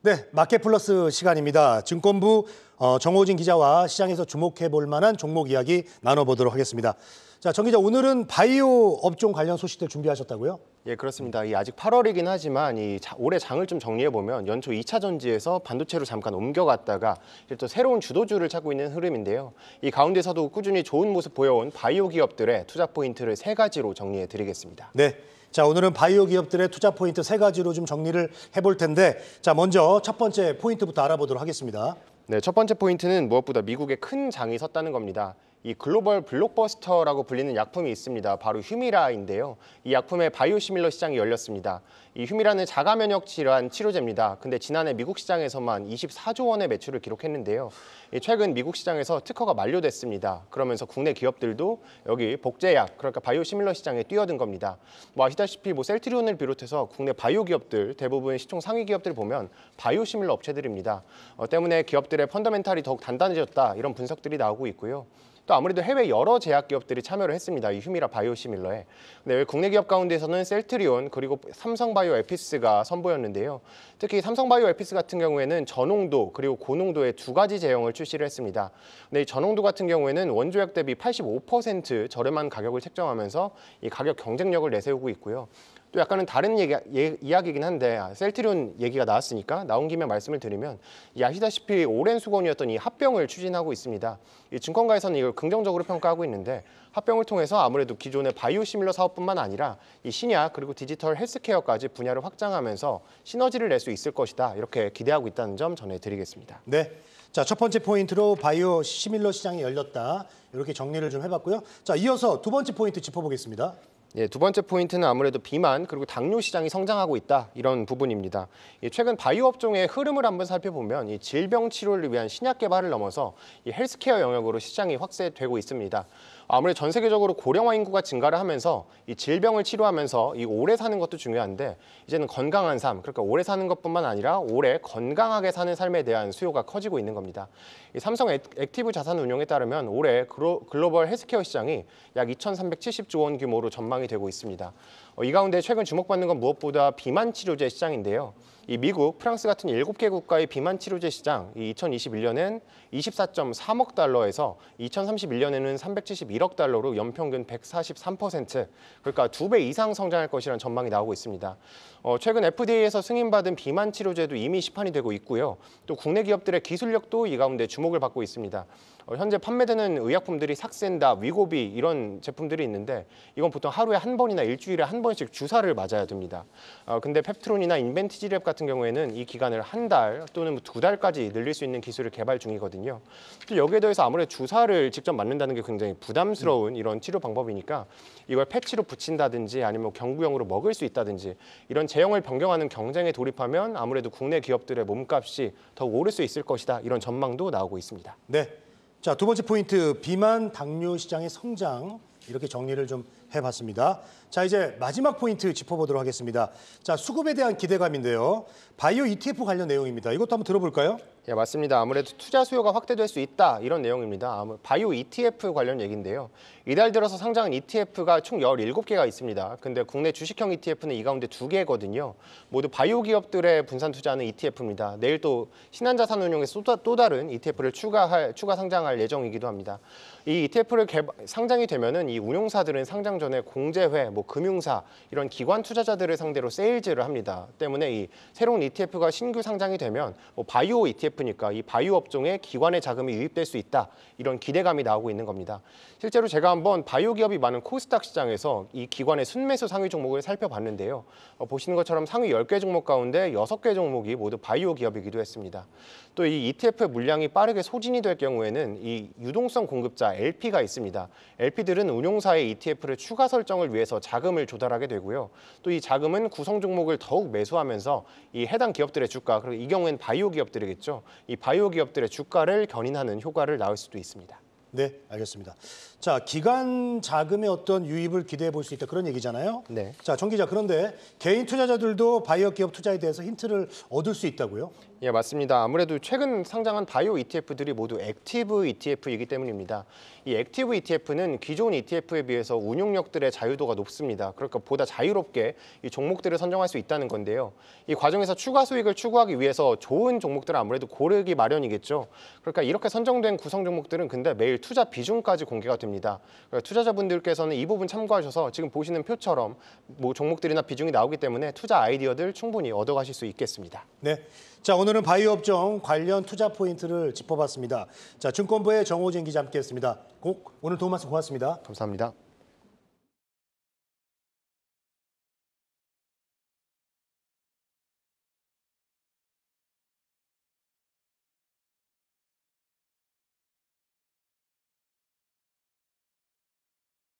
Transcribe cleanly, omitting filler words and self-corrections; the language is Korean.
네, 마켓플러스 시간입니다. 증권부 정호진 기자와 시장에서 주목해 볼 만한 종목 이야기 나눠보도록 하겠습니다. 자, 정 기자, 오늘은 바이오 업종 관련 소식들 준비하셨다고요? 예, 그렇습니다. 아직 8월이긴 하지만 올해 장을 좀 정리해보면 연초 2차 전지에서 반도체로 잠깐 옮겨갔다가 또 새로운 주도주를 찾고 있는 흐름인데요. 이 가운데서도 꾸준히 좋은 모습 보여온 바이오 기업들의 투자 포인트를 3가지로 정리해드리겠습니다. 네. 자, 오늘은 바이오 기업들의 투자 포인트 3가지로 좀 정리를 해볼 텐데, 자, 먼저 첫 번째 포인트부터 알아보도록 하겠습니다. 네, 첫 번째 포인트는 무엇보다 미국에 큰 장이 섰다는 겁니다. 이 글로벌 블록버스터라고 불리는 약품이 있습니다. 바로 휴미라인데요. 이 약품의 바이오시밀러 시장이 열렸습니다. 이 휴미라는 자가 면역 질환 치료제입니다. 근데 지난해 미국 시장에서만 24조 원의 매출을 기록했는데요. 최근 미국 시장에서 특허가 만료됐습니다. 그러면서 국내 기업들도 여기 복제약, 그러니까 바이오시밀러 시장에 뛰어든 겁니다. 아시다시피 셀트리온을 비롯해서 국내 바이오 기업들 대부분 시총 상위 기업들 보면 바이오시밀러 업체들입니다. 때문에 기업들의 펀더멘탈이 더욱 단단해졌다 이런 분석들이 나오고 있고요. 또 아무래도 해외 여러 제약 기업들이 참여를 했습니다. 이 휴미라 바이오시밀러에. 근데 국내 기업 가운데서는 셀트리온 그리고 삼성바이오 에피스가 선보였는데요. 특히 삼성바이오 에피스 같은 경우에는 저농도 그리고 고농도의 2가지 제형을 출시를 했습니다. 근데 이 저농도 같은 경우에는 원조약 대비 85% 저렴한 가격을 책정하면서 이 가격 경쟁력을 내세우고 있고요. 또 약간은 다른 이야기이긴 한데 셀트리온 얘기가 나왔으니까 나온 김에 말씀을 드리면 아시다시피 오랜 수건이었던 이 합병을 추진하고 있습니다. 이 증권가에서는 이걸 긍정적으로 평가하고 있는데 합병을 통해서 아무래도 기존의 바이오시밀러 사업뿐만 아니라 이 신약 그리고 디지털 헬스케어까지 분야를 확장하면서 시너지를 낼 수 있을 것이다 이렇게 기대하고 있다는 점 전해드리겠습니다. 네. 자, 첫 번째 포인트로 바이오시밀러 시장이 열렸다. 이렇게 정리를 좀 해봤고요. 자, 이어서 두 번째 포인트 짚어보겠습니다. 예, 두 번째 포인트는 아무래도 비만 그리고 당뇨 시장이 성장하고 있다 이런 부분입니다. 최근 바이오 업종의 흐름을 한번 살펴보면 이 질병 치료를 위한 신약 개발을 넘어서 이 헬스케어 영역으로 시장이 확대되고 있습니다. 아무래도 전 세계적으로 고령화 인구가 증가를 하면서 이 질병을 치료하면서 이 오래 사는 것도 중요한데 이제는 건강한 삶, 그러니까 오래 사는 것뿐만 아니라 오래 건강하게 사는 삶에 대한 수요가 커지고 있는 겁니다. 이 삼성 액티브 자산운용에 따르면 올해 글로벌 헬스케어 시장이 약 2,370조 원 규모로 전망이 되고 있습니다. 이 가운데 최근 주목받는 건 무엇보다 비만 치료제 시장인데요. 이 미국, 프랑스 같은 7개 국가의 비만 치료제 시장, 2021년엔 24.3억 달러에서 2031년에는 371억 달러로 연평균 143%, 그러니까 2배 이상 성장할 것이라는 전망이 나오고 있습니다. 최근 FDA에서 승인받은 비만 치료제도 이미 시판이 되고 있고요. 또 국내 기업들의 기술력도 이 가운데 주목을 받고 있습니다. 현재 판매되는 의약품들이 삭센다, 위고비 이런 제품들이 있는데 이건 보통 하루에 한 번이나 일주일에 한 번씩 주사를 맞아야 됩니다. 근데 펩트론이나 인벤티지랩 같은 경우에는 이 기간을 한 달 또는 2달까지 늘릴 수 있는 기술을 개발 중이거든요. 또 여기에 더해서 아무래도 주사를 직접 맞는다는 게 굉장히 부담스러운 이런 치료 방법이니까 이걸 패치로 붙인다든지 아니면 경구용으로 먹을 수 있다든지 이런 제형을 변경하는 경쟁에 돌입하면 아무래도 국내 기업들의 몸값이 더 오를 수 있을 것이다 이런 전망도 나오고 있습니다. 네. 자, 두 번째 포인트, 비만 당뇨 시장의 성장. 이렇게 정리를 좀 해봤습니다. 자, 이제 마지막 포인트 짚어보도록 하겠습니다. 자, 수급에 대한 기대감인데요. 바이오 ETF 관련 내용입니다. 이것도 한번 들어볼까요? 예, 맞습니다. 아무래도 투자 수요가 확대될 수 있다 이런 내용입니다. 바이오 ETF 관련 얘기인데요. 이달 들어서 상장한 ETF가 총 17개가 있습니다. 근데 국내 주식형 ETF는 이 가운데 2개거든요. 모두 바이오 기업들의 분산 투자하는 ETF입니다. 내일 또 신한자산운용에서 또 다른 ETF를 추가 상장할 예정이기도 합니다. 이 ETF를 상장이 되면은 이 운용사들은 상장 전에 공제회, 금융사 이런 기관 투자자들을 상대로 세일즈를 합니다. 때문에 이 새로운 ETF가 신규 상장이 되면 바이오 ETF니까 이 바이오 업종에 기관의 자금이 유입될 수 있다 이런 기대감이 나오고 있는 겁니다. 실제로 제가 한번 바이오 기업이 많은 코스닥 시장에서 이 기관의 순매수 상위 종목을 살펴봤는데요. 보시는 것처럼 상위 10개 종목 가운데 6개 종목이 모두 바이오 기업이기도 했습니다. 또 이 ETF의 물량이 빠르게 소진이 될 경우에는 이 유동성 공급자 LP가 있습니다. LP들은 운용사의 ETF를 추가 설정을 위해서 자금을 조달하게 되고요. 또 이 자금은 구성 종목을 더욱 매수하면서 이 해당 기업들의 주가, 그리고 이 경우엔 바이오 기업들이겠죠. 이 바이오 기업들의 주가를 견인하는 효과를 낳을 수도 있습니다. 네, 알겠습니다. 자, 기관 자금의 어떤 유입을 기대해 볼 수 있다 그런 얘기잖아요. 네. 자, 정 기자, 그런데 개인 투자자들도 바이오 기업 투자에 대해서 힌트를 얻을 수 있다고요? 예, 맞습니다. 아무래도 최근 상장한 바이오 ETF들이 모두 액티브 ETF이기 때문입니다. 이 액티브 ETF는 기존 ETF에 비해서 운용력들의 자유도가 높습니다. 그러니까 보다 자유롭게 이 종목들을 선정할 수 있다는 건데요. 이 과정에서 추가 수익을 추구하기 위해서 좋은 종목들을 아무래도 고르기 마련이겠죠. 그러니까 이렇게 선정된 구성 종목들은 근데 매일 투자 비중까지 공개가 됩니다. 그러니까 투자자분들께서는 이 부분 참고하셔서 지금 보시는 표처럼 뭐 종목들이나 비중이 나오기 때문에 투자 아이디어들 충분히 얻어가실 수 있겠습니다. 네. 자, 오늘은 바이오 업종 관련 투자 포인트를 짚어봤습니다. 자, 증권부의 정호진 기자 함께했습니다. 오늘 도움 말씀 고맙습니다. 감사합니다.